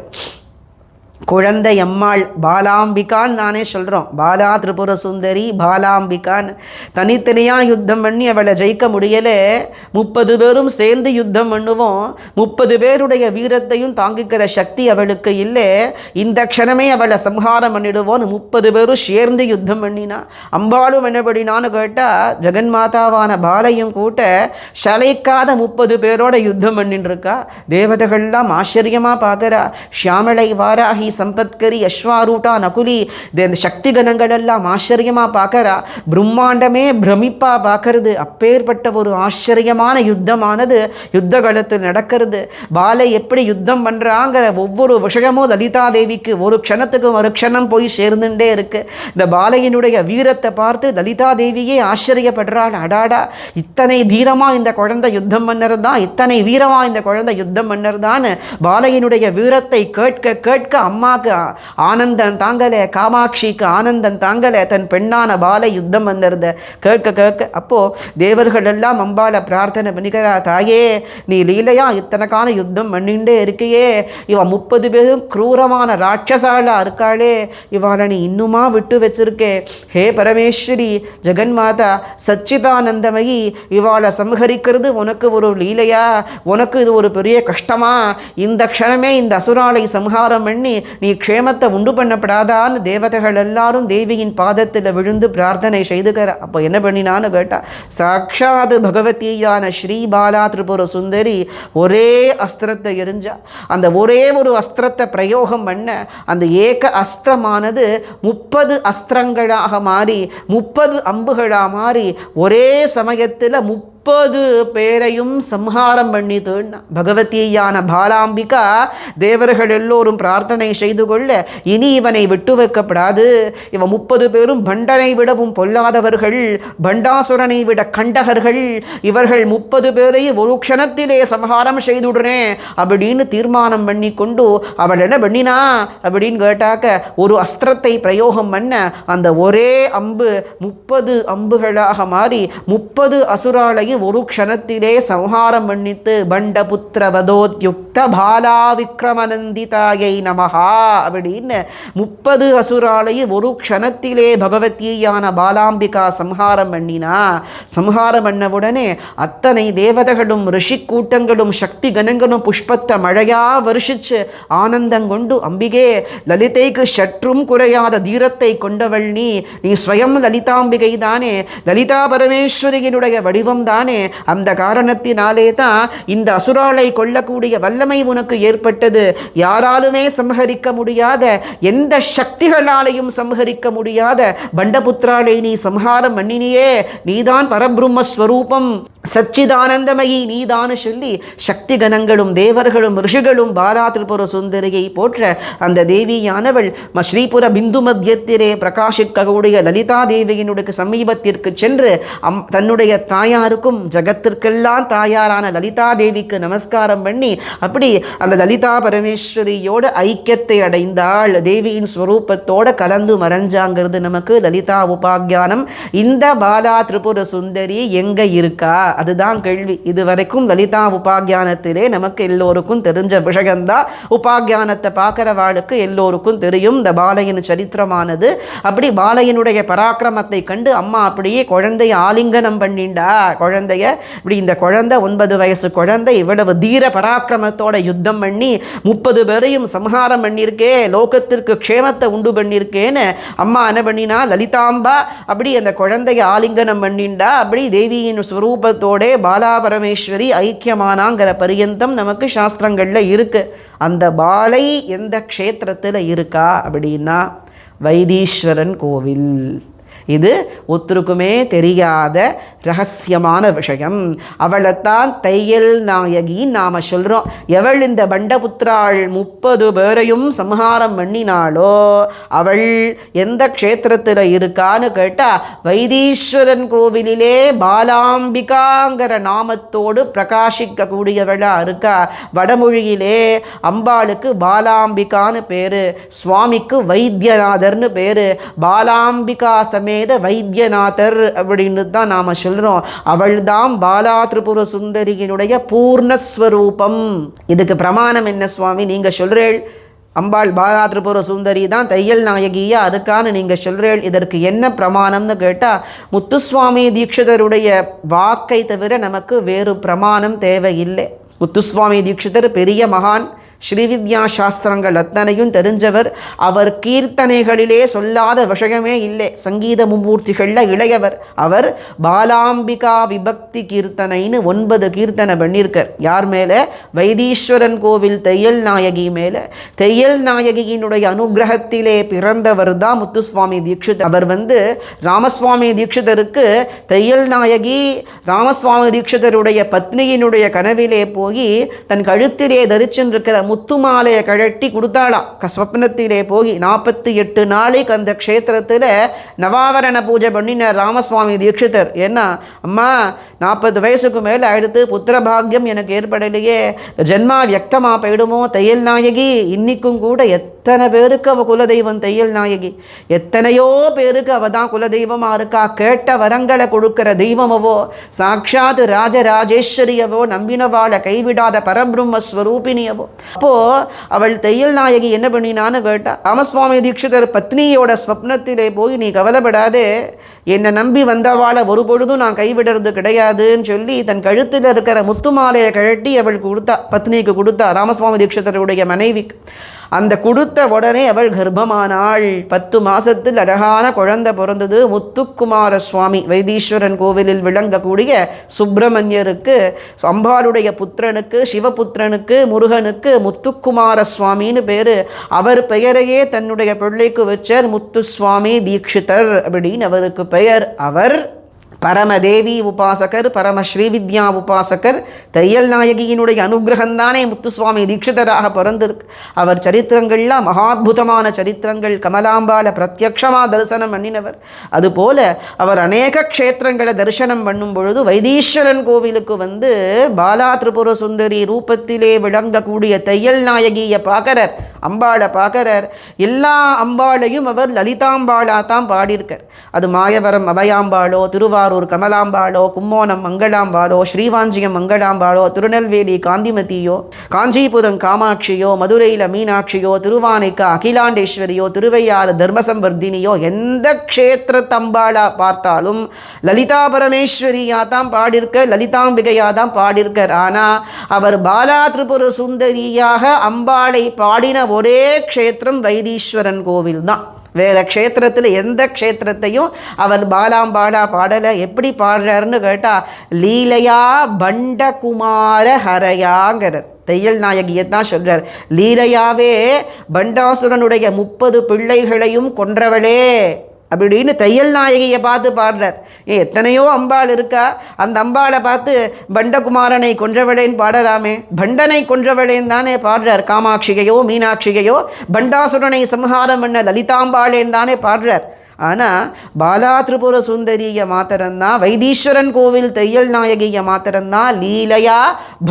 குழந்தை அம்மாள் பாலாம்பிகான்னு நானே சொல்கிறோம். பாலா திரிபுர சுந்தரி பாலாம்பிகான்னு தனித்தனியாக யுத்தம் பண்ணி அவளை ஜெயிக்க முடியலை. 30 பேரும் சேர்ந்து யுத்தம் பண்ணுவோம். 30 பேருடைய வீரத்தையும் தாங்கிக்கிற சக்தி அவளுக்கு இல்லை. இந்த க்ஷணமே அவளை சம்ஹாரம் பண்ணிடுவோன்னு 30 பேரும் சேர்ந்து யுத்தம் பண்ணினா. அம்பாளும் என்ன பண்ணினான்னு கேட்டால், ஜெகன்மாதாவான பாலையும் கூட்ட சளைக்காத 30 பேரோட யுத்தம் பண்ணிட்டு இருக்கா. தேவதைகள்லாம் ஆச்சரியமாக பார்க்குறா. ஷியாமளை வாராகி அதி சம்பத்கரி அஸ்வாரூட்டா நகுலி, இந்த சக்தி கணங்கள் எல்லாம் ஆச்சரியமா பார்க்கறா. பிரம்மாண்டமே பிரமிப்பா பார்க்கறது. அப்பேற்பட்ட ஒரு ஆச்சரியமான யுத்தமானது யுத்த காலத்தில் நடக்கிறது. பாலை எப்படி யுத்தம் பண்றாங்கிற ஒவ்வொரு விஷயமும் லலிதா தேவிக்கு ஒரு க்ஷணத்துக்கு ஒரு க்ஷணம் போய் சேர்ந்துட்டே இருக்கு. இந்த பாலையினுடைய வீரத்தை பார்த்து லலிதா தேவியே ஆச்சரியப்படுறாள். அடாடா, இத்தனை தீரமா இந்த குழந்தை யுத்தம் பண்ணறது தான், இத்தனை வீரமா இந்த குழந்தை யுத்தம் பண்ணறது தான். பாலையினுடைய வீரத்தை கேட்க கேட்க அம்மாக்கு ஆனந்தம் தாங்கல, காமாட்சிக்கு ஆனந்தம் தாங்கல. தன் பெண்ணான பாலை யுத்தம் பண்ணுறத கேட்க கேட்க அப்போ தேவர்கள் எல்லாம் அம்பாளை பிரார்த்தனை பண்ணிக்கிறா. தாயே, நீ லீலையா இத்தனைக்கான யுத்தம் பண்ணிண்டே இருக்கையே, இவ 30 பேரும் क्रूरமான ராட்சசாலா இருக்காளே, இவாளை நீ இன்னுமா விட்டு வச்சிருக்கே. ஹே பரமேஸ்வரி, ஜெகன்மாதா, சச்சிதானந்தமயி, இவாளை சம்ஹரிக்கிறது உனக்கு ஒரு லீலையா? உனக்கு இது ஒரு பெரிய கஷ்டமா? இந்த க்ஷணமே இந்த அசுராலை சம்ஹாரம் பண்ணி நீ க்ஷேமத்தை உண்டு பண்ணப்படாதான்னு தேவதைகள் எல்லாரும் தேவியின் பாதத்தில் விழுந்து பிரார்த்தனை செய்துக்கிற. அப்போ என்ன பண்ணினான்னு கேட்டா, சாட்சாத் பகவதியான ஸ்ரீபாலா திரிபுர சுந்தரி ஒரே அஸ்திரத்தை எரிஞ்சா. அந்த ஒரே ஒரு அஸ்திரத்தை பிரயோகம் பண்ண அந்த ஏக அஸ்திரமானது 30 அஸ்திரங்களாக மாறி 30 அம்புகளாக மாறி ஒரே சமயத்தில் 30 பேரையும் சம்ஹாரம் பண்ணிதுன்னா. பகவதியான பாலாம்பிகா தேவர்கள் எல்லோரும் பிரார்த்தனை செய்து கொள்ள, இனி இவனை விட்டு வைக்கப்படாது. இவன் 30 பேரும் பண்டனை விடவும் பொல்லாதவர்கள், பண்டாசுரனை விட கண்டகர்கள். இவர்கள் 30 பேரையும் ஒரு க்ஷணத்திலே சம்ஹாரம் செய்துடுறேன் அப்படின்னு தீர்மானம் பண்ணி கொண்டு அவள் என்ன பண்ணினா அப்படின்னு கேட்டாக்க, ஒரு அஸ்திரத்தை பிரயோகம் பண்ண அந்த ஒரே அம்பு 30 அம்புகளாக மாறி 30 அசுராலையும் ஒரு க்ஷணத்திலே சம்ஹாரம் பண்ணித்து. பண்டபுத்திர வதோத்யுக்த பாலா விக்ரமநந்திதாயை நமஹா அப்படின்னு 30 அசுராலையும் ஒரு க்ஷணத்திலே பகவதியான பாலாம்பிகா சம்ஹாரம் பண்ணினா. சம்ஹாரம் பண்ணவுடனே அத்தனை தேவதைகளும் ரிஷி கூட்டங்களும் சக்தி கணங்களும் புஷ்பத்தை மழையா வருஷிச்சு ஆனந்தம் கொண்டு, அம்பிகே, லலிதைக்கு சற்றும் குறையாத தீரத்தை கொண்டவள் நீ ஸ்வயம் லலிதாம்பிகை தானே, லலிதா பரமேஸ்வரியினுடைய வடிவம் தானே. அந்த காரணத்தினாலே தான் இந்த அசுராலை கொள்ளக்கூடிய வல்லமை உனக்கு ஏற்பட்டது. யாராலுமே சம்ஹரிக்க முடியாத, எந்த சக்திகளாலையும் சம்ஹரிக்க முடியாத பண்டபுத்திராலை நீ சம்ஹாரம் பண்ணினியே. நீதான் பரபிரம்மஸ்வரூபம், சச்சிதானந்தமயி நீதான்னு சொல்லி சக்தி கணங்களும் தேவர்களும் ரிஷிகளும் பாலா திரிபுர சுந்தரியை போற்ற அந்த தேவியானவள் ஸ்ரீபுர பிந்து மத்தியத்திலே பிரகாசிக்கக்கூடிய லலிதா தேவியினுடைய சமீபத்திற்கு சென்று தன்னுடைய தாயாருக்கும் ஜகத்திற்கெல்லாம் தாயாரான லலிதா தேவிக்கு நமஸ்காரம் பண்ணி அப்படி அந்த லலிதா பரமேஸ்வரியோட ஐக்கியத்தை அடைந்தாள். தேவியின் ஸ்வரூபத்தோட கலந்து மறைஞ்சாங்கிறது நமக்கு லலிதா உபாக்கியானம். இந்த பாலா திரிபுர சுந்தரி எங்க இருக்கா? அதுதான் கேள்வி. இதுவரைக்கும் லலிதா உபாக்கியானத்திலே நமக்கு எல்லோருக்கும் தெரிஞ்ச விஷயம்தான். உபாக்கியானத்தை பார்க்கிறவாளுக்கு எல்லோருக்கும் தெரியும் இந்த பாலையின் சரித்திரமானது. அப்படி பாலையனுடைய பராக்கிரமத்தை கண்டு அம்மா அப்படியே குழந்தைய ஆலிங்கனம் பண்ணிண்டா. குழந்தைய இப்படி, இந்த குழந்தை 9 வயசு குழந்தை இவ்வளவு தீர பராக்கிரமத்தோட யுத்தம் பண்ணி 30 பேரையும் சம்ஹாரம் பண்ணியிருக்கே, லோகத்திற்கு க்ஷேமத்தை உண்டு பண்ணியிருக்கேன்னு அம்மா என்ன பண்ணினா, லலிதாம்பா அப்படி அந்த குழந்தைய ஆலிங்கனம் பண்ணிண்டா. அப்படி தேவியின் ஸ்வரூபத்தோட பாலா பரமேஸ்வரி ஐக்கியமானாங்கிற பரியந்தம் நமக்கு சாஸ்திரங்கள்ல இருக்கு. அந்த பாலை எந்த க்ஷேத்திரத்தில் இருக்கா அப்படின்னா வைத்தீஸ்வரன் கோவில். இது ஒருத்தருக்குமே தெரியாத ரகசியமான விஷயம். அவளைத்தான் தையல் நாயகி நாம சொல்கிறோம். எவள் இந்த பண்டபுத்திராள் 30 பேரையும் சம்ஹாரம் பண்ணினாளோ அவள் எந்த க்ஷேத்திரத்தில் இருக்கான்னு கேட்டால் வைத்தீஸ்வரன் கோவிலிலே பாலாம்பிகாங்கிற நாமத்தோடு பிரகாசிக்கக்கூடியவளாக இருக்கா. வடமொழியிலே அம்பாளுக்கு பாலாம்பிகான்னு பேர், சுவாமிக்கு வைத்தியநாதர்னு பேர். பாலாம்பிகா சமேத வைத்தியநாதர் அப்படின்னு தான் நாம சொல்றோம். அவள்தான் பாலா திரிபுர சுந்தரியினுடைய பூர்ணஸ்வரூபம். இதுக்கு பிரமாணம் என்ன சுவாமி நீங்க சொல்றேள்? அம்பாள் பாலா திரிபுர சுந்தரி தான் தையல் நாயகியா இருக்கான்னு நீங்க சொல்றேள். இதற்கு என்ன பிரமாணம்னு கேட்டா, முத்துசுவாமி தீட்சிதருடைய வாக்கை தவிர நமக்கு வேறு பிரமாணம் தேவையில்லை. முத்துசுவாமி தீட்சிதர் பெரிய மகான், ஸ்ரீவித்யா சாஸ்திரங்கள் அத்தனையும் தெரிஞ்சவர். அவர் கீர்த்தனைகளிலே சொல்லாத விஷயமே இல்லை. சங்கீத மும்மூர்த்திகளில் இளையவர் அவர். பாலாம்பிகா விபக்தி கீர்த்தனைன்னு 9 கீர்த்தனை பண்ணியிருக்கார். யார் மேலே? வைத்தீஸ்வரன் கோவில் தையல் நாயகி மேலே. தையல் நாயகியினுடைய அனுகிரகத்திலே பிறந்தவர் தான் முத்துசுவாமி தீட்சிதர். அவர் ராமசுவாமி தீட்சிதருக்கு தையல் நாயகி ராமசுவாமி தீட்சிதருடைய பத்னியினுடைய கனவிலே போய் தன் கழுத்திலே தரிச்சிருக்கிற முத்துமாலையை கழட்டி கொடுத்தாளாம். ஸ்வப்னத்திலே போய் 48 நாளைக்கு அந்த க்ஷேத்திரத்தில் நவாவரண பூஜை பண்ணின ராமசுவாமி தீட்சிதர். ஏன்னா அம்மா 40 வயசுக்கு மேலே ஆயிடுத்து, புத்திரபாகியம் எனக்கு ஏற்படலையே, ஜென்மா வியக்தமாக போயிடுமோ. தையல் நாயகி இன்னைக்கும் கூட எத்தனை பேருக்கு அவள் குலதெய்வம் தையல் நாயகி. எத்தனையோ பேருக்கு அவள் தான் குலதெய்வமாக இருக்கா. கேட்ட வரங்களை கொடுக்கிற தெய்வமவோ, சாட்சாத் ராஜராஜேஸ்வரியவோ, நம்பினவாளை கைவிடாத பரபிரம்மஸ்வரூபிணியவோ. அப்போ அவள் தையல் நாயகி என்ன பண்ணினான்னு கேட்டா, ராமசுவாமி தீட்சிதர் பத்னியோட ஸ்வப்னத்திலே போய் நீ கவலைப்படாதே, என்னை நம்பி வந்தவாளை ஒரு பொழுதும் நான் கைவிடுறது கிடையாதுன்னு சொல்லி தன் கழுத்தில் இருக்கிற முத்துமாலையை கழட்டி அவள் கொடுத்தா, பத்னிக்கு கொடுத்தா, ராமசுவாமி தீட்சிதருடைய மனைவிக்கு. அந்த கொடுத்த உடனே அவள் கர்ப்பமானாள். 10 மாசத்தில் அழகான குழந்தை பிறந்தது. முத்துக்குமார சுவாமி வைத்தீஸ்வரன் கோவிலில் விளங்கக்கூடிய சுப்பிரமணியருக்கு, அம்பாளுடைய புத்திரனுக்கு, சிவபுத்திரனுக்கு, முருகனுக்கு முத்துக்குமார சுவாமின்னு பேர். அவர் பெயரையே தன்னுடைய பிள்ளைக்கு வச்சார், முத்துசுவாமி தீட்சிதர் அப்படின்னு அவருக்கு பெயர். அவர் பரமதேவி உபாசகர், பரம ஸ்ரீவித்யா உபாசகர். தையல் நாயகியினுடைய அனுகிரகம்தானே முத்துசுவாமி தீட்சிதராக பிறந்திருக்கு. அவர் சரித்திரங்கள்லாம் மகாத்புதமான சரித்திரங்கள். கமலாம்பாளை பிரத்யக்ஷமாக தரிசனம் பண்ணினவர். அதுபோல அவர் அநேக க்ஷேத்திரங்களை தரிசனம் பண்ணும் பொழுது வைத்தீஸ்வரன் கோவிலுக்கு பாலா திரிபுர சுந்தரி ரூபத்திலே விளங்கக்கூடிய தையல் நாயகியை பார்க்கறார், அம்பாளை பார்க்கறார். எல்லா அம்பாளையும் அவர் லலிதாம்பாளா தான் பாடியிருக்கார். அது மாயவரம் அபயாம்பாளோ, திருவாரூர் கமலாம்பாளோ, கும்போணம் மங்களாம்பாளோ, ஸ்ரீவாஞ்சியம் மங்களாம்பாளோ, திருநெல்வேலி காந்திமதியோ, காஞ்சிபுரம் காமாட்சியோ, மதுரையில் மீனாட்சியோ, திருவானைக்கா அகிலாண்டேஸ்வரியோ, திருவையாறு தர்மசம்வர்தினியோ, எந்த க்ஷேத்திரத்தம்பாளா பார்த்தாலும் லலிதா பரமேஸ்வரியா தான் பாடியிருக்க, லலிதாம்பிகையா தான் பாடியிருக்கார். ஆனால் அவர் பாலா திரிபுர சுந்தரியாக அம்பாளை பாடின ஒரே க்ஷேத்திரம் வைத்தீஸ்வரன் கோவில் தான். வேற க்ஷேத்திரத்தில் எந்த க்ஷேத்திரத்தையும் அவர் பாலாம்பாடா பாடலை. எப்படி பாடுறாருன்னு கேட்டால், லீலையா பண்டகுமார ஹரையாங்கிறார். தையல் நாயகியை தான் சொல்கிறார். லீலையாவே பண்டாசுரனுடைய 30 பிள்ளைகளையும் கொன்றவளே அப்படின்னு தையல் நாயகியை பார்த்து பாடுறார். எத்தனையோ அம்பாள் இருக்கா, அந்த அம்பாளை பார்த்து பண்டகுமாரனை கொன்றவளேன்னு பாடலாமே. பண்டனை கொன்றவளேன்னு தானே பாடுறார். காமாட்சிகையோ மீனாட்சிகையோ பண்டாசுரனை சம்ஹாரம் பண்ண லலிதாம்பாளேன்னு தானே பாடுறார். ஆனால் பாலா திரிபுர சுந்தரிய மாத்திரம்தான், வைத்தீஸ்வரன் கோவில் தையல் நாயகிய மாத்திரம்தான் லீலையா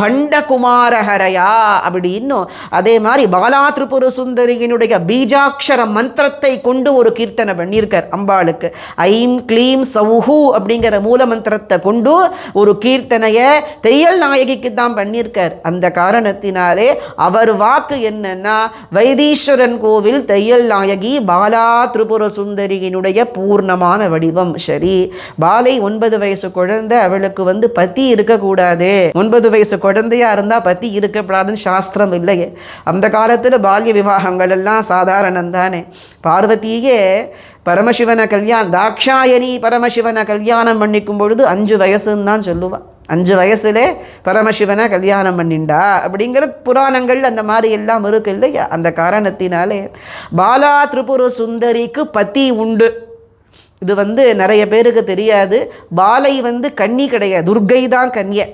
பண்டகுமாரஹரையா அப்படின்னு. அதே மாதிரி பாலா திரிபுர சுந்தரியினுடைய பீஜாட்சர மந்திரத்தை கொண்டு ஒரு கீர்த்தனை பண்ணியிருக்கார் அம்பாளுக்கு. ஐம் க்ளீம் சௌஹு அப்படிங்கிற மூல மந்திரத்தை கொண்டு ஒரு கீர்த்தனையை தையல் நாயகிக்கு தான் பண்ணியிருக்கார். அந்த காரணத்தினாலே அவர் வாக்கு என்னன்னா, வைத்தீஸ்வரன் கோவில் தையல் நாயகி பாலா திரிபுர சுந்தரியின் பூர்ணமான வடிவம். சரி, பாலை 9 வயசு குழந்தை, அவளுக்கு பத்தி இருக்கக்கூடாது. 9 வயசு குழந்தையா இருந்தா பத்தி இருக்கக்கூடாதுன்னு சாஸ்திரம் இல்லையே. அந்த காலத்துல பால்ய விவாகங்கள் எல்லாம் சாதாரணம் தானே. பார்வதியே பரமசிவனை தாக்ஷாயணி பரமசிவனை கல்யாணம் பண்ணிக்கும் பொழுது 5 வயசுன்னு தான் சொல்லுவா. 5 வயசுல பரமசிவனை கல்யாணம் பண்ணிண்டா அப்படிங்கிற புராணங்கள் அந்த மாதிரி எல்லாம் இருக்கு இல்லையா. அந்த காரணத்தினாலே பாலா திரிபுர சுந்தரிக்கு பத்தி உண்டு. இது நிறைய பேருக்கு தெரியாது. பாலை கன்னி கிடையாது, துர்கை தான் கன்னிய.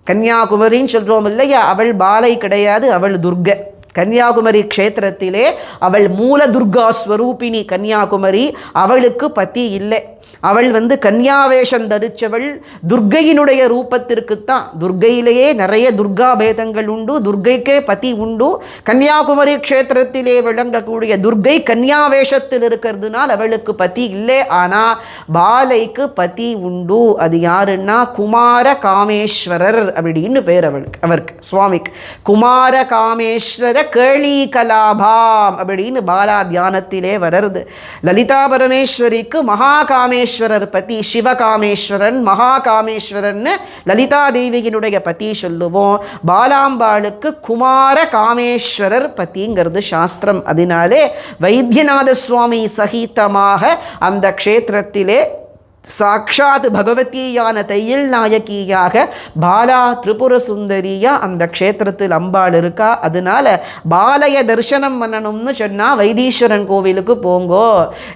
கன்னியாகுமரின்னு சொல்கிறோம் இல்லையா, அவள் பாலை கிடையாது, அவள் துர்கை. கன்னியாகுமரி க்ஷேத்திரத்திலே அவள் மூல துர்கா ஸ்வரூபிணி கன்னியாகுமரி. அவளுக்கு பத்தி இல்லை. அவள் கன்யாவேஷம் தரிச்சவள். துர்கையினுடைய ரூபத்திற்குத்தான். துர்கையிலேயே நிறைய துர்கா பேதங்கள் உண்டு, துர்கைக்கே பதி உண்டு. கன்னியாகுமரி க்ஷேத்திரத்திலே விளங்கக்கூடிய துர்கை கன்யாவேஷத்தில் இருக்கிறதுனால் அவளுக்கு பதி இல்லை. ஆனால் பாலைக்கு பதி உண்டு. அது யாருன்னா குமார காமேஸ்வரர் அப்படின்னு பேர் அவருக்கு சுவாமிக்கு. குமார காமேஸ்வர கேளி கலாபாம் அப்படின்னு பாலா தியானத்திலே வளருது. லலிதா பரமேஸ்வரிக்கு மகா காமே பரமேஸ்வரர் பதி சிவகாமேஸ்வரன், மகாகாமேஸ்வரன் லலிதா தேவியினுடைய பதி சொல்லுவோம். பாலாம்பாளுக்கு குமார காமேஸ்வரர் பத்திங்கிறது சாஸ்திரம். அதனாலே வைத்தியநாத சுவாமி சகிதமாக அந்த க்ஷேத்திரத்திலே சாட்சாத் பகவதியான தையல் நாயகியாக பாலா திரிபுர சுந்தரியா அந்த க்ஷேத்திரத்தில் அம்பாள் இருக்கா. அதனால பாலய தரிசனம் பண்ணணும்னு சொன்னால் வைத்தீஸ்வரன் கோவிலுக்கு போங்கோ.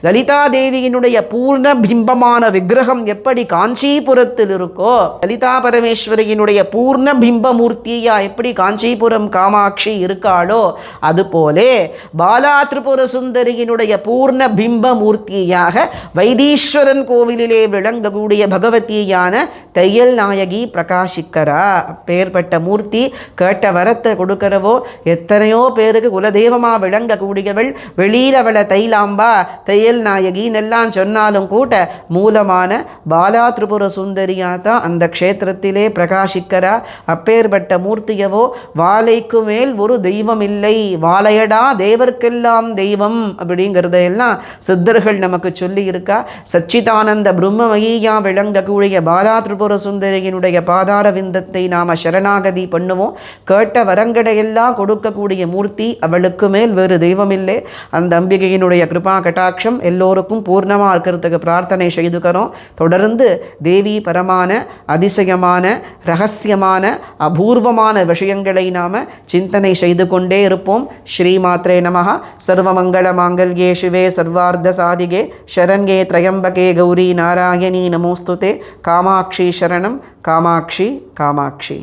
லலிதா தேவியினுடைய பூர்ண பிம்பமான விக்கிரகம் எப்படி காஞ்சிபுரத்தில் இருக்கோ, லலிதா பரமேஸ்வரியினுடைய பூர்ண பிம்பமூர்த்தியா எப்படி காஞ்சிபுரம் காமாட்சி இருக்காளோ, அதுபோலே பாலா திரிபுர சுந்தரியினுடைய பூர்ண பிம்பமூர்த்தியாக வைத்தீஸ்வரன் கோவிலிலே விளங்கக்கூடிய பகவதியான தையல் நாயகி பிரகாசிக்கிறா. பேர்பட்ட மூர்த்தி கேட்ட வரத்தை கொடுக்கிறவோ. எத்தனையோ பேருக்கு குலதெய்வமா விளங்கக்கூடியவள். வெளியில் அவளை தைலாம்பா தையல் நாயகின்னு எல்லாம் சொன்னாலும் கூட மூலமான பாலா திரிபுர சுந்தரியா தான் அந்த க்ஷேத்திரத்திலே பிரகாசிக்கிறா. அப்பேற்பட்ட மூர்த்தியவோ வாழைக்கு மேல் ஒரு தெய்வம் இல்லை, வாழையடா தேவர்க்கெல்லாம் தெய்வம் அப்படிங்கிறதையெல்லாம் சித்தர்கள் நமக்கு சொல்லி இருக்கா. சச்சிதானந்த பிரம்மமயியா விளங்கக்கூடிய பாலா திரிபுர சுந்தரியினுடைய பாதார விந்தத்தை நாம் சரணாகதி பண்ணுவோம். கேட்ட வரங்கடையெல்லாம் கொடுக்கக்கூடிய மூர்த்தி, அவளுக்கு மேல் வேறு தெய்வமில்லை. அந்த அம்பிகையினுடைய கிருபா கட்டாட்சம் எல்லோருக்கும் பூர்ணமாக இருக்கிறதுக்கு பிரார்த்தனை செய்துக்கிறோம். தொடர்ந்து தேவி பரமான அதிசயமான ரகசியமான அபூர்வமான விஷயங்களை நாம் சிந்தனை செய்து கொண்டே இருப்போம். ஸ்ரீமாத்ரே நமஹ. சர்வமங்கள மாங்கல்யே சிவே சர்வார்த்த சாதிகே சரண்யே த்ரயம்பகே கௌரி நாராயணி நமோஸ்துதே. காமாட்சி சரணம். காமாட்சி காமாட்சி.